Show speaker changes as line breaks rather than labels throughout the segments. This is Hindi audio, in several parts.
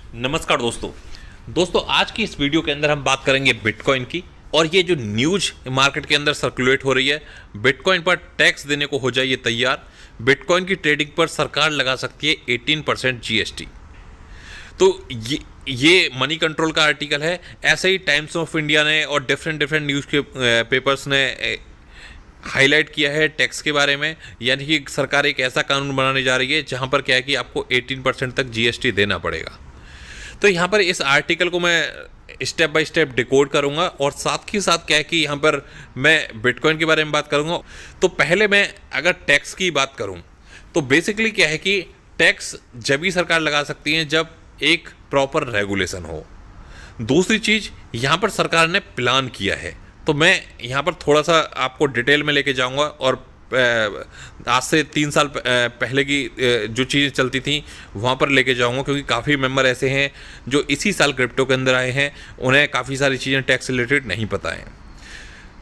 नमस्कार दोस्तों आज की इस वीडियो के अंदर हम बात करेंगे बिटकॉइन की। और ये जो न्यूज मार्केट के अंदर सर्कुलेट हो रही है, बिटकॉइन पर टैक्स देने को हो जाइए तैयार, बिटकॉइन की ट्रेडिंग पर सरकार लगा सकती है 18% जीएसटी। तो ये मनी कंट्रोल का आर्टिकल है। ऐसे ही टाइम्स ऑफ इंडिया ने और डिफरेंट न्यूज़ के पेपर्स ने हाईलाइट किया है टैक्स के बारे में। यानी कि सरकार एक ऐसा कानून बनाने जा रही है जहां पर क्या है कि आपको 18% तक जीएसटी देना पड़ेगा। तो यहाँ पर इस आर्टिकल को मैं स्टेप बाय स्टेप डिकोड करूँगा और साथ ही साथ क्या है कि यहाँ पर मैं बिटकॉइन के बारे में बात करूँगा। तो पहले मैं अगर टैक्स की बात करूँ तो बेसिकली क्या है कि टैक्स जब भी सरकार लगा सकती है जब एक प्रॉपर रेगुलेशन हो। दूसरी चीज़, यहाँ पर सरकार ने प्लान किया है। तो मैं यहाँ पर थोड़ा सा आपको डिटेल में लेके जाऊँगा और आज से 3 साल पहले की जो चीज़ें चलती थी वहाँ पर लेके जाऊँगा, क्योंकि काफ़ी मेंबर ऐसे हैं जो इसी साल क्रिप्टो के अंदर आए हैं, उन्हें काफ़ी सारी चीज़ें टैक्स रिलेटेड नहीं पता हैं।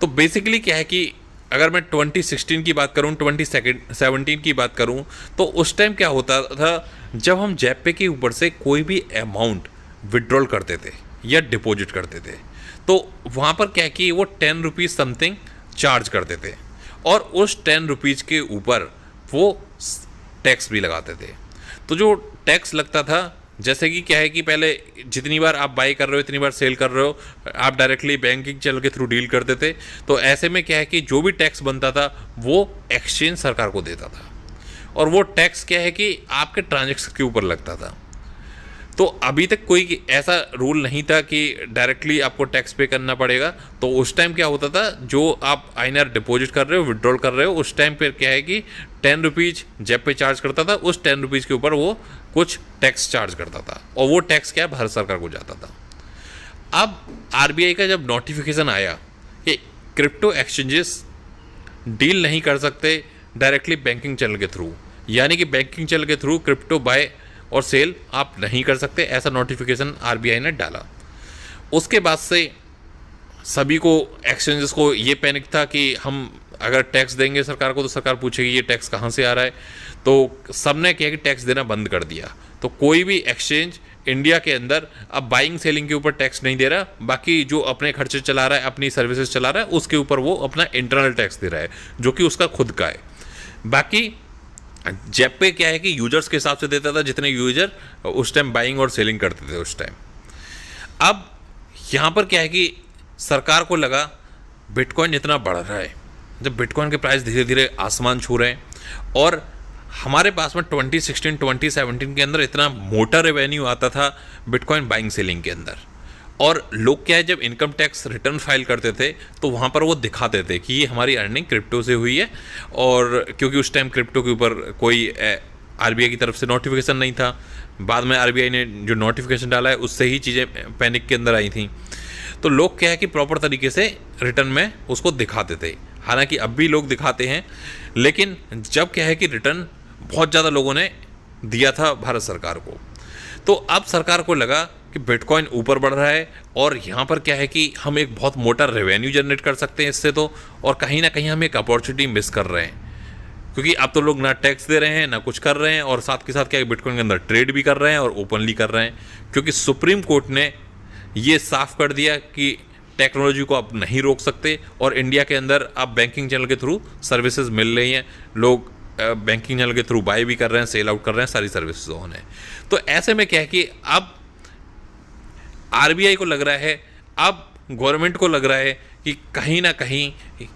तो बेसिकली क्या है कि अगर मैं 2016 की बात करूँ, 2017 की बात करूँ, तो उस टाइम क्या होता था, जब हम जेपे के ऊपर से कोई भी अमाउंट विड्रॉल करते थे या डिपॉजिट करते थे तो वहाँ पर क्या है कि वो 10 रुपीज़ समथिंग चार्ज करते थे और उस 10 रुपीज़ के ऊपर वो टैक्स भी लगाते थे। तो जो टैक्स लगता था, जैसे कि क्या है कि पहले जितनी बार आप बाई कर रहे हो इतनी बार सेल कर रहे हो, आप डायरेक्टली बैंकिंग चैनल के थ्रू डील करते थे। तो ऐसे में क्या है कि जो भी टैक्स बनता था वो एक्सचेंज सरकार को देता था और वो टैक्स क्या है कि आपके ट्रांजेक्शन के ऊपर लगता था। तो अभी तक कोई ऐसा रूल नहीं था कि डायरेक्टली आपको टैक्स पे करना पड़ेगा। तो उस टाइम क्या होता था, जो आप आईएनआर डिपॉजिट कर रहे हो, विड्रॉल कर रहे हो, उस टाइम पे क्या है कि 10 रुपीज़ जेब पे चार्ज करता था, उस 10 रुपीज़ के ऊपर वो कुछ टैक्स चार्ज करता था और वो टैक्स क्या भारत सरकार को जाता था। अब आरबीआई का जब नोटिफिकेशन आया कि क्रिप्टो एक्सचेंजेस डील नहीं कर सकते डायरेक्टली बैंकिंग चैनल के थ्रू, यानी कि बैंकिंग चैनल के थ्रू क्रिप्टो बाय और सेल आप नहीं कर सकते, ऐसा नोटिफिकेशन आरबीआई ने डाला। उसके बाद से सभी को, एक्सचेंजेस को ये पैनिक था कि हम अगर टैक्स देंगे सरकार को तो सरकार पूछेगी ये टैक्स कहाँ से आ रहा है। तो सबने क्या कि टैक्स देना बंद कर दिया। तो कोई भी एक्सचेंज इंडिया के अंदर अब बाइंग सेलिंग के ऊपर टैक्स नहीं दे रहा, बाकी जो अपने खर्चे चला रहा है, अपनी सर्विसेज चला रहा है, उसके ऊपर वो अपना इंटरनल टैक्स दे रहा है जो कि उसका खुद का है। बाकी जेब पे क्या है कि यूजर्स के हिसाब से देता था, जितने यूजर उस टाइम बाइंग और सेलिंग करते थे उस टाइम। अब यहाँ पर क्या है कि सरकार को लगा बिटकॉइन इतना बढ़ रहा है, जब बिटकॉइन के प्राइस धीरे धीरे आसमान छू रहे हैं और हमारे पास में 2016 2017 के अंदर इतना मोटा रेवेन्यू आता था बिटकॉइन बाइंग सेलिंग के अंदर। और लोग क्या है, जब इनकम टैक्स रिटर्न फाइल करते थे तो वहाँ पर वो दिखाते थे कि ये हमारी अर्निंग क्रिप्टो से हुई है। और क्योंकि उस टाइम क्रिप्टो के ऊपर कोई आरबीआई की तरफ से नोटिफिकेशन नहीं था, बाद में आरबीआई ने जो नोटिफिकेशन डाला है उससे ही चीज़ें पैनिक के अंदर आई थी। तो लोग क्या है कि प्रॉपर तरीके से रिटर्न में उसको दिखाते थे। हालांकि अब भी लोग दिखाते हैं, लेकिन जब क्या है कि रिटर्न बहुत ज़्यादा लोगों ने दिया था भारत सरकार को, तो अब सरकार को लगा कि बिटकॉइन ऊपर बढ़ रहा है और यहाँ पर क्या है कि हम एक बहुत मोटा रेवेन्यू जनरेट कर सकते हैं इससे। तो और कहीं ना कहीं हम एक अपॉर्चुनिटी मिस कर रहे हैं, क्योंकि अब तो लोग ना टैक्स दे रहे हैं ना कुछ कर रहे हैं और साथ के साथ क्या है बिटकॉइन के अंदर ट्रेड भी कर रहे हैं और ओपनली कर रहे हैं। क्योंकि सुप्रीम कोर्ट ने ये साफ कर दिया कि टेक्नोलॉजी को आप नहीं रोक सकते और इंडिया के अंदर आप बैंकिंग चैनल के थ्रू सर्विसेज मिल रही हैं, लोग बैंकिंग चैनल के थ्रू बाय भी कर रहे हैं, सेल आउट कर रहे हैं, सारी सर्विसेज ऑन है। तो ऐसे में क्या है कि अब आरबीआई को लग रहा है, अब गवर्नमेंट को लग रहा है कि कहीं ना कहीं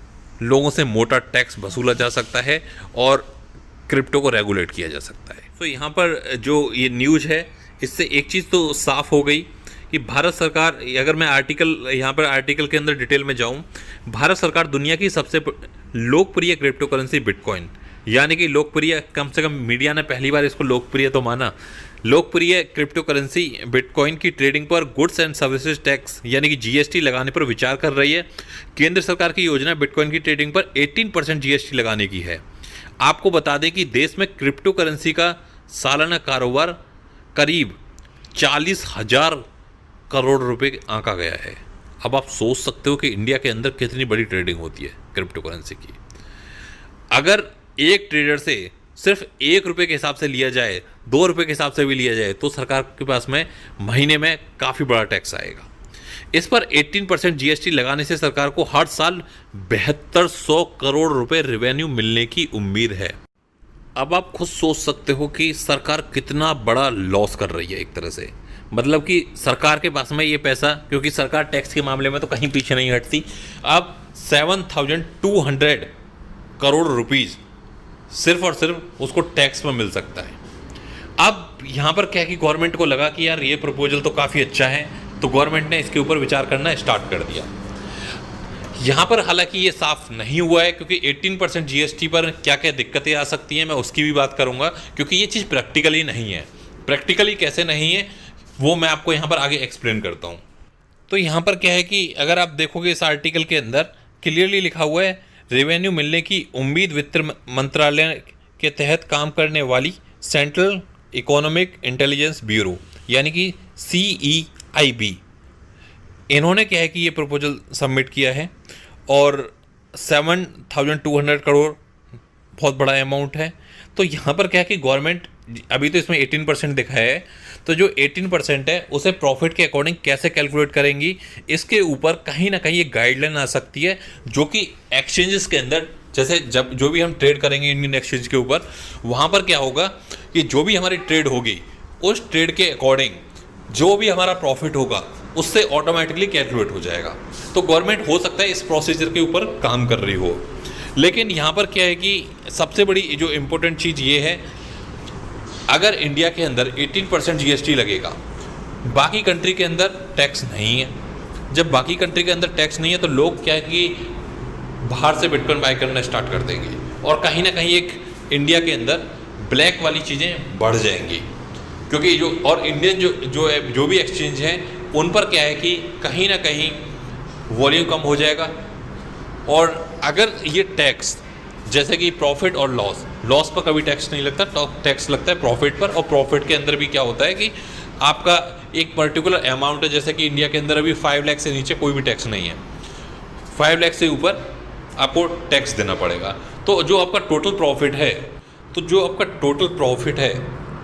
लोगों से मोटा टैक्स वसूला जा सकता है और क्रिप्टो को रेगुलेट किया जा सकता है। तो यहाँ पर जो ये न्यूज़ है, इससे एक चीज़ तो साफ हो गई कि भारत सरकार, अगर मैं यहाँ पर आर्टिकल के अंदर डिटेल में जाऊँ, भारत सरकार दुनिया की सबसे लोकप्रिय क्रिप्टो करेंसी बिटकॉइन, यानी कि लोकप्रिय, कम से कम मीडिया ने पहली बार इसको लोकप्रिय तो माना, लोकप्रिय क्रिप्टो करेंसी बिटकॉइन की ट्रेडिंग पर गुड्स एंड सर्विसेज टैक्स यानी कि जीएसटी लगाने पर विचार कर रही है। केंद्र सरकार की योजना बिटकॉइन की ट्रेडिंग पर 18% जीएसटी लगाने की है। आपको बता दें कि देश में क्रिप्टो करेंसी का सालाना कारोबार करीब 40,000 करोड़ रुपए आंका गया है। अब आप सोच सकते हो कि इंडिया के अंदर कितनी बड़ी ट्रेडिंग होती है क्रिप्टो करेंसी की। अगर एक ट्रेडर से सिर्फ 1 रुपये के हिसाब से लिया जाए, 2 रुपये के हिसाब से भी लिया जाए, तो सरकार के पास में महीने में काफ़ी बड़ा टैक्स आएगा। इस पर 18% जीएसटी लगाने से सरकार को हर साल 7200 करोड़ रुपए रेवेन्यू मिलने की उम्मीद है। अब आप खुद सोच सकते हो कि सरकार कितना बड़ा लॉस कर रही है एक तरह से। मतलब कि सरकार के पास में ये पैसा, क्योंकि सरकार टैक्स के मामले में तो कहीं पीछे नहीं हटती, अब 7200 करोड़ रुपीज़ सिर्फ और सिर्फ उसको टैक्स में मिल सकता है। अब यहाँ पर क्या कि गवर्नमेंट को लगा कि यार ये प्रपोजल तो काफ़ी अच्छा है, तो गवर्नमेंट ने इसके ऊपर विचार करना स्टार्ट कर दिया। यहाँ पर हालांकि ये साफ नहीं हुआ है, क्योंकि 18% जीएसटी पर क्या क्या दिक्कतें आ सकती हैं मैं उसकी भी बात करूँगा, क्योंकि ये चीज़ प्रैक्टिकली नहीं है। प्रैक्टिकली कैसे नहीं है वो मैं आपको यहाँ पर आगे एक्सप्लेन करता हूँ। तो यहाँ पर क्या है कि अगर आप देखोगे इस आर्टिकल के अंदर क्लियरली लिखा हुआ है, रेवेन्यू मिलने की उम्मीद वित्त मंत्रालय के तहत काम करने वाली सेंट्रल इकोनॉमिक इंटेलिजेंस ब्यूरो यानी कि CEIB, इन्होंने क्या है कि ये प्रपोजल सबमिट किया है और 7200 करोड़ बहुत बड़ा अमाउंट है। तो यहाँ पर क्या है कि गवर्नमेंट, अभी तो इसमें 18% दिखा है, तो जो 18% है उसे प्रॉफिट के अकॉर्डिंग कैसे कैलकुलेट करेंगी, इसके ऊपर कहीं ना कहीं एक गाइडलाइन आ सकती है, जो कि एक्सचेंजेस के अंदर, जैसे जब जो भी हम ट्रेड करेंगे इंडियन एक्सचेंज के ऊपर, वहाँ पर क्या होगा कि जो भी हमारी ट्रेड होगी उस ट्रेड के अकॉर्डिंग जो भी हमारा प्रॉफिट होगा उससे ऑटोमेटिकली कैलकुलेट हो जाएगा। तो गवर्नमेंट हो सकता है इस प्रोसीजर के ऊपर काम कर रही हो, लेकिन यहाँ पर क्या है कि सबसे बड़ी जो इम्पोर्टेंट चीज़ ये है, अगर इंडिया के अंदर 18% जीएसटी लगेगा, बाकी कंट्री के अंदर टैक्स नहीं है। जब बाकी कंट्री के अंदर टैक्स नहीं है तो लोग क्या है कि बाहर से बिटकॉइन बाय करना स्टार्ट कर देंगे और कहीं ना कहीं एक इंडिया के अंदर ब्लैक वाली चीज़ें बढ़ जाएंगी, क्योंकि इंडियन जो भी एक्सचेंज हैं उन पर क्या है कि कहीं ना कहीं वॉल्यूम कम हो जाएगा। और अगर ये टैक्स, जैसे कि प्रॉफिट और लॉस पर कभी टैक्स नहीं लगता, टैक्स लगता है प्रॉफिट पर, और प्रॉफिट के अंदर भी क्या होता है कि आपका एक पर्टिकुलर अमाउंट है, जैसे कि इंडिया के अंदर अभी 5 लाख से नीचे कोई भी टैक्स नहीं है, 5 लाख से ऊपर आपको टैक्स देना पड़ेगा। तो जो आपका टोटल प्रॉफिट है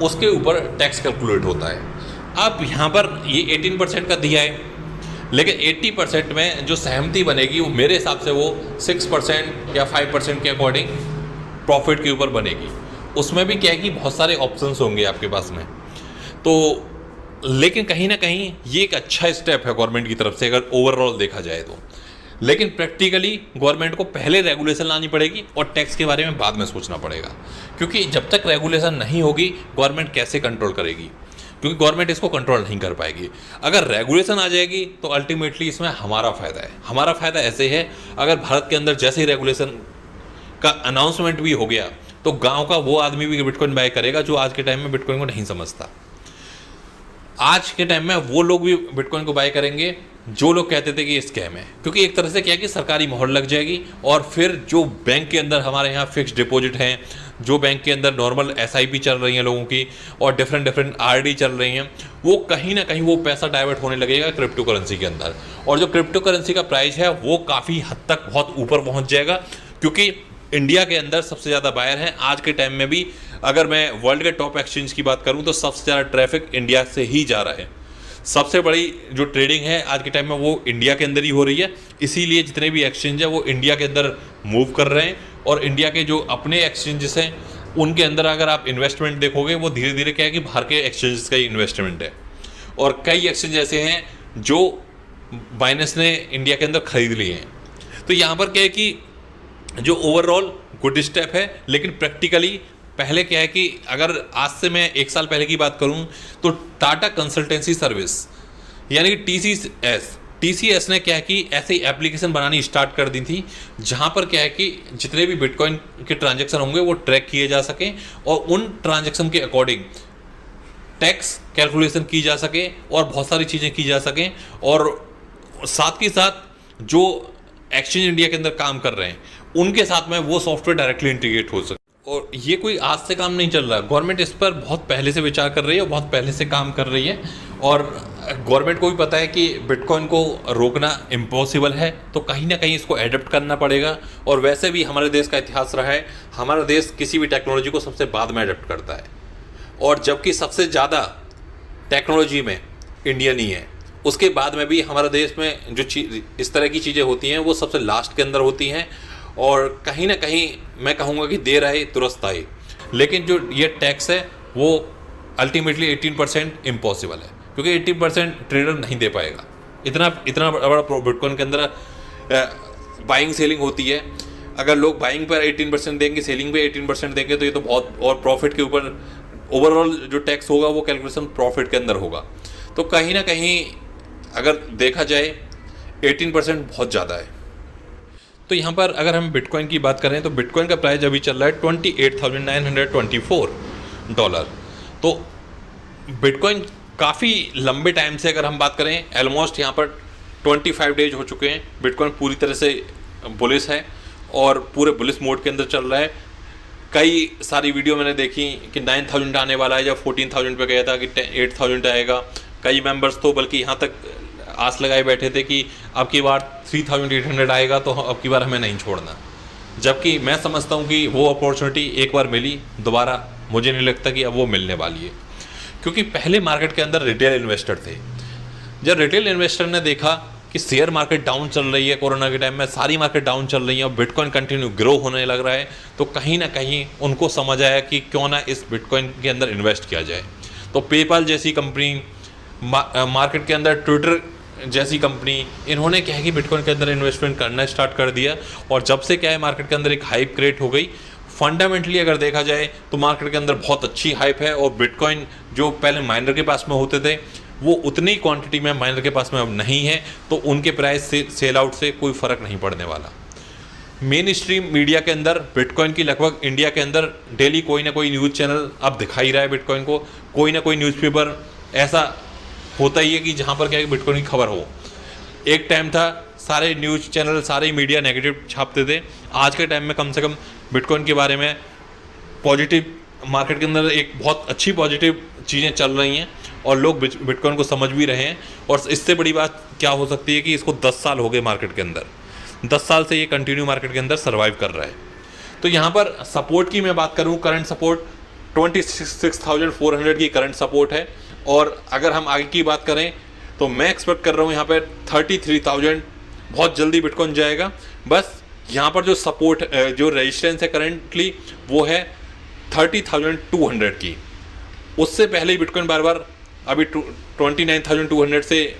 उसके ऊपर टैक्स कैलकुलेट होता है। अब यहाँ पर ये 18% का दिया है, लेकिन 80% में जो सहमति बनेगी वो मेरे हिसाब से वो 6% या 5% के अकॉर्डिंग प्रॉफिट के ऊपर बनेगी। उसमें भी क्या है कि बहुत सारे ऑप्शंस होंगे आपके पास में, तो लेकिन कहीं ना कहीं ये एक अच्छा स्टेप है गवर्नमेंट की तरफ से अगर ओवरऑल देखा जाए तो। लेकिन प्रैक्टिकली गवर्नमेंट को पहले रेगुलेशन लानी पड़ेगी और टैक्स के बारे में बाद में सोचना पड़ेगा, क्योंकि जब तक रेगुलेशन नहीं होगी गवर्नमेंट कैसे कंट्रोल करेगी, क्योंकि गवर्नमेंट इसको कंट्रोल नहीं कर पाएगी। अगर रेगुलेशन आ जाएगी तो अल्टीमेटली इसमें हमारा फ़ायदा है। हमारा फ़ायदा ऐसे है, अगर भारत के अंदर जैसे ही रेगुलेशन का अनाउंसमेंट भी हो गया तो गांव का वो आदमी भी बिटकॉइन बाय करेगा जो आज के टाइम में बिटकॉइन को नहीं समझता। आज के टाइम में वो लोग भी बिटकॉइन को बाय करेंगे जो लोग कहते थे कि ये स्कैम है, क्योंकि एक तरह से क्या है कि सरकारी मोहर लग जाएगी। और फिर जो बैंक के अंदर हमारे यहाँ फिक्स्ड डिपॉजिट हैं, जो बैंक के अंदर नॉर्मल SIP चल रही हैं लोगों की, और डिफरेंट RD चल रही हैं, वो कहीं ना कहीं वो पैसा डाइवर्ट होने लगेगा क्रिप्टो करेंसी के अंदर। और जो क्रिप्टो करेंसी का प्राइस है वो काफ़ी हद तक बहुत ऊपर पहुँच जाएगा, क्योंकि इंडिया के अंदर सबसे ज़्यादा बायर हैं आज के टाइम में भी। अगर मैं वर्ल्ड के टॉप एक्सचेंज की बात करूं तो सबसे ज़्यादा ट्रैफिक इंडिया से ही जा रहा है। सबसे बड़ी जो ट्रेडिंग है आज के टाइम में वो इंडिया के अंदर ही हो रही है, इसीलिए जितने भी एक्सचेंज है वो इंडिया के अंदर मूव कर रहे हैं। और इंडिया के जो अपने एक्सचेंजेस हैं उनके अंदर अगर आप इन्वेस्टमेंट देखोगे वो धीरे धीरे क्या है कि बाहर के एक्सचेंजेस का ही इन्वेस्टमेंट है। और कई एक्सचेंज ऐसे हैं जो बाइनेंस ने इंडिया के अंदर खरीद लिए हैं। तो यहाँ पर क्या है कि जो ओवरऑल गुड स्टेप है, लेकिन प्रैक्टिकली पहले क्या है कि अगर आज से मैं 1 साल पहले की बात करूं तो टाटा कंसल्टेंसी सर्विस यानी कि TCS ने क्या है कि ऐसी एप्लीकेशन बनानी स्टार्ट कर दी थी, जहां पर क्या है कि जितने भी बिटकॉइन के ट्रांजैक्शन होंगे वो ट्रैक किए जा सकें और उन ट्रांजैक्शन के अकॉर्डिंग टैक्स कैलकुलेशन की जा सके और बहुत सारी चीज़ें की जा सकें। और साथ ही साथ जो एक्सचेंज इंडिया के अंदर काम कर रहे हैं उनके साथ में वो सॉफ्टवेयर डायरेक्टली इंटीग्रेट हो सके। और ये कोई आज से काम नहीं चल रहा, गवर्नमेंट इस पर बहुत पहले से विचार कर रही है और बहुत पहले से काम कर रही है। और गवर्नमेंट को भी पता है कि बिटकॉइन को रोकना इम्पॉसिबल है, तो कहीं ना कहीं इसको एडप्ट करना पड़ेगा। और वैसे भी हमारे देश का इतिहास रहा है, हमारा देश किसी भी टेक्नोलॉजी को सबसे बाद में एडप्ट करता है, और जबकि सबसे ज़्यादा टेक्नोलॉजी में इंडियन ही है। उसके बाद में भी हमारे देश में जो इस तरह की चीज़ें होती हैं वो सबसे लास्ट के अंदर होती हैं। और कहीं ना कहीं मैं कहूँगा कि देर आए दुरुस्त आए, लेकिन जो ये टैक्स है वो अल्टीमेटली 18% इम्पॉसिबल है, क्योंकि 18% ट्रेडर नहीं दे पाएगा। इतना बड़ा बिटकॉइन के अंदर बाइंग सेलिंग होती है। अगर लोग बाइंग पर 18% देंगे, सेलिंग पे 18% देंगे, तो ये तो बहुत, और प्रॉफिट के ऊपर ओवरऑल जो टैक्स होगा वो कैलकुलेशन प्रॉफिट के अंदर होगा। तो कहीं ना कहीं अगर देखा जाए 18% बहुत ज़्यादा है। तो यहाँ पर अगर हम बिटकॉइन की बात करें तो बिटकॉइन का प्राइस अभी चल रहा है $28,924। तो बिटकॉइन काफ़ी लंबे टाइम से अगर हम बात करें, ऑलमोस्ट यहाँ पर 25 डेज हो चुके हैं, बिटकॉइन पूरी तरह से बुलिश है और पूरे बुलिश मोड के अंदर चल रहा है। कई सारी वीडियो मैंने देखी कि 9,000 आने वाला है, जब 14,000 पे गया था कि 8,000 आएगा। कई मेंबर्स तो बल्कि यहाँ तक आस लगाए बैठे थे कि अब की बार 3,800 आएगा तो अब की बार हमें नहीं छोड़ना। जबकि मैं समझता हूँ कि वो अपॉर्चुनिटी एक बार मिली, दोबारा मुझे नहीं लगता कि अब वो मिलने वाली है, क्योंकि पहले मार्केट के अंदर रिटेल इन्वेस्टर थे। जब रिटेल इन्वेस्टर ने देखा कि शेयर मार्केट डाउन चल रही है, कोरोना के टाइम में सारी मार्केट डाउन चल रही है और बिटकॉइन कंटिन्यू ग्रो होने लग रहा है, तो कहीं ना कहीं उनको समझ आया कि क्यों ना इस बिटकॉइन के अंदर इन्वेस्ट किया जाए। तो पेपाल जैसी कंपनी, मार्केट के अंदर ट्विटर जैसी कंपनी, इन्होंने क्या है कि बिटकॉइन के अंदर इन्वेस्टमेंट करना स्टार्ट कर दिया। और जब से क्या है मार्केट के अंदर एक हाइप क्रिएट हो गई। फंडामेंटली अगर देखा जाए तो मार्केट के अंदर बहुत अच्छी हाइप है, और बिटकॉइन जो पहले माइनर के पास में होते थे वो उतनी क्वांटिटी में माइनर के पास में अब नहीं है, तो उनके प्राइस से सेल आउट से कोई फ़र्क नहीं पड़ने वाला। मेन स्ट्रीम मीडिया के अंदर बिटकॉइन की लगभग इंडिया के अंदर डेली कोई ना कोई न्यूज़ चैनल अब दिखा ही रहा है बिटकॉइन को, कोई ना कोई न्यूज़पेपर ऐसा होता ही है कि जहाँ पर क्या है बिटकॉइन की खबर हो। एक टाइम था सारे न्यूज़ चैनल, सारे मीडिया नेगेटिव छापते थे। आज के टाइम में कम से कम बिटकॉइन के बारे में पॉजिटिव, मार्केट के अंदर एक बहुत अच्छी पॉजिटिव चीज़ें चल रही हैं और लोग बिटकॉइन को समझ भी रहे हैं। और इससे बड़ी बात क्या हो सकती है कि इसको 10 साल हो गए मार्केट के अंदर, 10 साल से ये कंटिन्यू मार्केट के अंदर सर्वाइव कर रहा है। तो यहाँ पर सपोर्ट की मैं बात करूँ, करंट सपोर्ट 26,400 की करंट सपोर्ट है। और अगर हम आगे की बात करें तो मैं एक्सपेक्ट कर रहा हूँ यहाँ पर 33,000 बहुत जल्दी बिटकॉइन जाएगा। बस यहाँ पर जो सपोर्ट, जो रेजिस्टेंस है करंटली वो है 30,200 की। उससे पहले ही बिटकॉइन बार बार अभी 29,200 से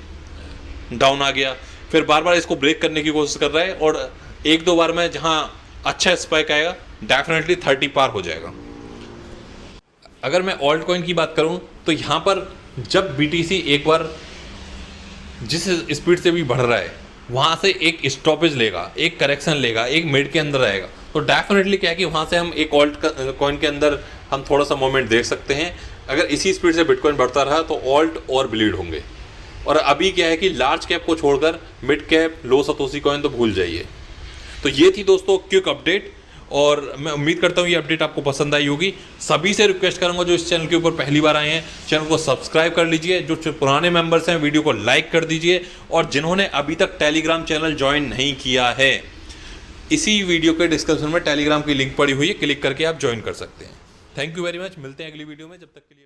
डाउन आ गया, फिर बार बार इसको ब्रेक करने की कोशिश कर रहा है, और एक दो बार में जहाँ अच्छा स्पाइक आएगा डेफिनेटली 30 पार हो जाएगा। अगर मैं ऑल्ट कॉइन की बात करूं तो यहाँ पर जब BTC एक बार जिस स्पीड से भी बढ़ रहा है वहाँ से एक स्टॉपेज लेगा, एक करेक्शन लेगा, एक मिड के अंदर आएगा, तो डेफिनेटली क्या है कि वहाँ से हम एक ऑल्ट कॉइन के अंदर हम थोड़ा सा मोमेंट देख सकते हैं। अगर इसी स्पीड से बिटकॉइन बढ़ता रहा तो ऑल्ट और ब्लीड होंगे। और अभी क्या है कि लार्ज कैप को छोड़कर मिड कैप, लो सतोशी कॉइन तो भूल जाइए। तो ये थी दोस्तों क्विक अपडेट, और मैं उम्मीद करता हूँ ये अपडेट आपको पसंद आई होगी। सभी से रिक्वेस्ट करूँगा जो इस चैनल के ऊपर पहली बार आए हैं, चैनल को सब्सक्राइब कर लीजिए। जो पुराने मेंबर्स हैं वीडियो को लाइक कर दीजिए, और जिन्होंने अभी तक टेलीग्राम चैनल ज्वाइन नहीं किया है, इसी वीडियो के डिस्क्रिप्शन में टेलीग्राम की लिंक पड़ी हुई है, क्लिक करके आप ज्वाइन कर सकते हैं। थैंक यू वेरी मच, मिलते हैं अगली वीडियो में, जब तक के लिए।